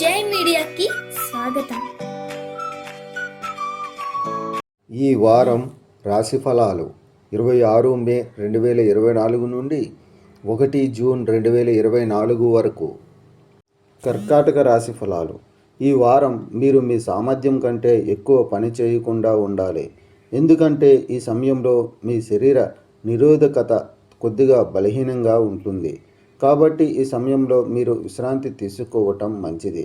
జై మీడియాకి స్వాగతం. ఈ వారం రాశి ఫలాలు 26 మే 2024 నుండి 1 జూన్ 2024 వరకు. కర్కాటక రాశి ఫలాలు. ఈ వారం మీరు మీ సామర్థ్యం కంటే ఎక్కువ పని చేయకుండా ఉండాలి. ఎందుకంటే ఈ సమయంలో మీ శరీర నిరోధకత కొద్దిగా బలహీనంగా ఉంటుంది. కాబట్టి ఈ సమయంలో మీరు విశ్రాంతి తీసుకోవటం మంచిది.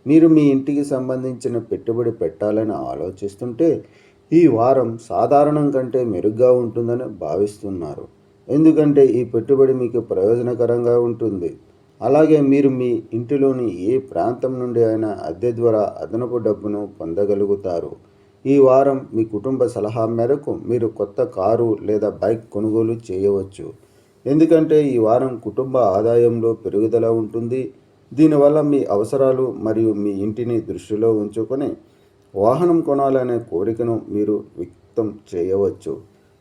మీరు మీ ఇంటికి సంబంధించిన పెట్టుబడి పెట్టాలని ఆలోచిస్తుంటే ఈ వారం సాధారణం కంటే మెరుగ్గా ఉంటుందని భావిస్తున్నారు. ఎందుకంటే ఈ పెట్టుబడి మీకు ప్రయోజనకరంగా ఉంటుంది. అలాగే మీరు మీ ఇంటిలోని ఏ ప్రాంతం నుండి అయినా అద్దె ద్వారా అదనపు డబ్బును పొందగలుగుతారు. ఈ వారం మీ కుటుంబ సలహా మేరకు మీరు కొత్త కారు లేదా బైక్ కొనుగోలు చేయవచ్చు. ఎందుకంటే ఈ వారం కుటుంబ ఆదాయంలో పెరుగుదల ఉంటుంది. దీనివల్ల మీ అవసరాలు మరియు మీ ఇంటిని దృష్టిలో ఉంచుకొని వాహనం కొనాలనే కోరికను మీరు వ్యక్తం చేయవచ్చు.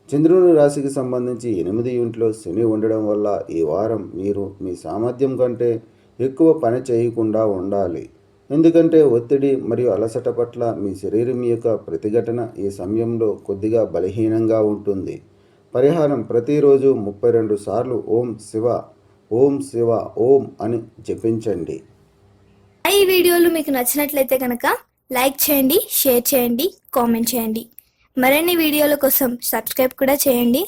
చంద్రుని రాశికి సంబంధించి 8 ఇంట్లో శని ఉండడం వల్ల ఈ వారం మీరు మీ సామర్థ్యం కంటే ఎక్కువ పని చేయకుండా ఉండాలి. ఎందుకంటే ఒత్తిడి మరియు అలసట పట్ల మీ శరీరం యొక్క ప్రతిఘటన ఈ సమయంలో కొద్దిగా బలహీనంగా ఉంటుంది. పరిహారం: ప్రతిరోజు 32 సార్లు ఓం శివ ఓం శివ ఓం అని జపించండి. ఈ వీడియోలు మీకు నచ్చినట్లయితే కనుక లైక్ చేయండి, షేర్ చేయండి, కామెంట్ చేయండి. మరిన్ని వీడియోల కోసం సబ్స్క్రైబ్ కూడా చేయండి.